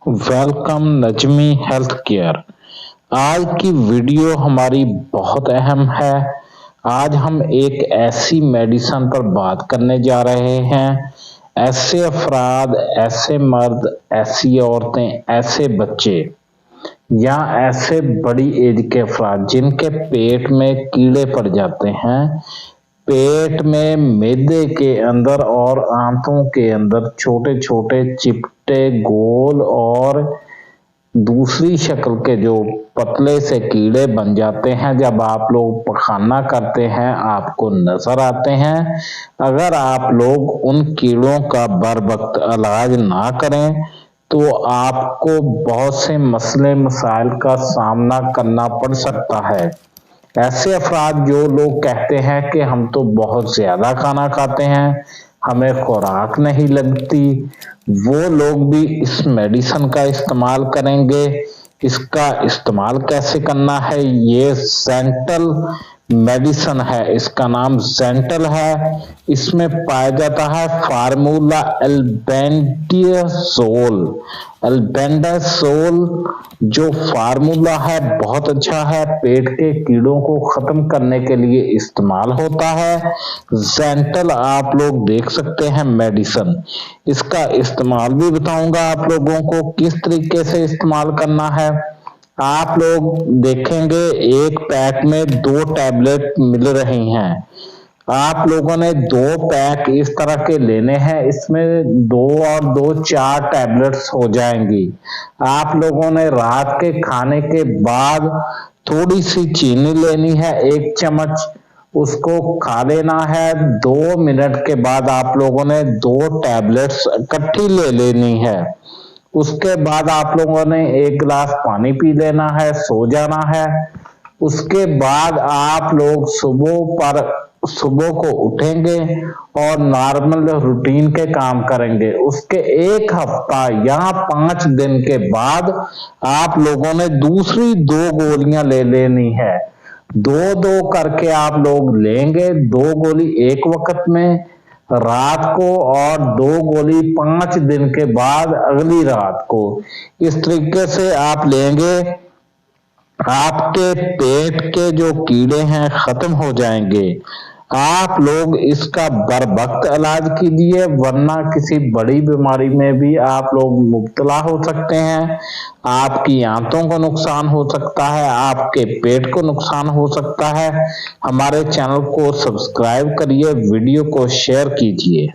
Welcome Najmi health care. आज की video हमारी बहुत अहम है। आज हम एक ऐसी मेडिसिन पर बात करने जा रहे हैं। ऐसे अफराद, ऐसे मर्द, ऐसी औरतें, ऐसे बच्चे या ऐसे बड़ी एज के अफराद जिनके पेट में कीड़े पड़ जाते हैं, पेट में मैदे के अंदर और आंतों के अंदर छोटे छोटे चिपटे गोल और दूसरी शक्ल के जो पतले से कीड़े बन जाते हैं। जब आप लोग पखाना करते हैं आपको नजर आते हैं। अगर आप लोग उन कीड़ों का बर वक्त इलाज ना करें तो आपको बहुत से मसले मसाइल का सामना करना पड़ सकता है। ऐसे अफराद जो लोग कहते हैं कि हम तो बहुत ज्यादा खाना खाते हैं, हमें खुराक नहीं लगती, वो लोग भी इस मेडिसिन का इस्तेमाल करेंगे। इसका इस्तेमाल कैसे करना है? ये जेंटल मेडिसिन है, इसका नाम जेंटल है। इसमें पाया जाता है फार्मूला एल्बेंडाजोल। एल्बेंडाजोल जो फार्मूला है बहुत अच्छा है, पेट के कीड़ों को खत्म करने के लिए इस्तेमाल होता है। जेंटल आप लोग देख सकते हैं मेडिसिन। इसका इस्तेमाल भी बताऊंगा आप लोगों को किस तरीके से इस्तेमाल करना है। आप लोग देखेंगे एक पैक में 2 टैबलेट मिल रही हैं। आप लोगों ने 2 पैक इस तरह के लेने हैं। इसमें 2 और 2 4 टैबलेट्स हो जाएंगी। आप लोगों ने रात के खाने के बाद थोड़ी सी चीनी लेनी है, 1 चम्मच, उसको खा लेना है। 2 मिनट के बाद आप लोगों ने 2 टैबलेट्स इकट्ठी ले लेनी है। उसके बाद आप लोगों ने 1 गिलास पानी पी लेना है, सो जाना है। उसके बाद आप लोग सुबह को उठेंगे और नॉर्मल रूटीन के काम करेंगे। उसके 1 हफ्ता या 5 दिन के बाद आप लोगों ने दूसरी 2 गोलियां ले लेनी है। 2-2 करके आप लोग लेंगे, 2 गोली एक वक्त में रात को और 2 गोली 5 दिन के बाद अगली रात को। इस तरीके से आप लेंगे, आपके पेट के जो कीड़े हैं खत्म हो जाएंगे। आप लोग इसका बर वक्त इलाज कीजिए, वरना किसी बड़ी बीमारी में भी आप लोग मुब्तला हो सकते हैं। आपकी आंतों को नुकसान हो सकता है, आपके पेट को नुकसान हो सकता है। हमारे चैनल को सब्सक्राइब करिए, वीडियो को शेयर कीजिए।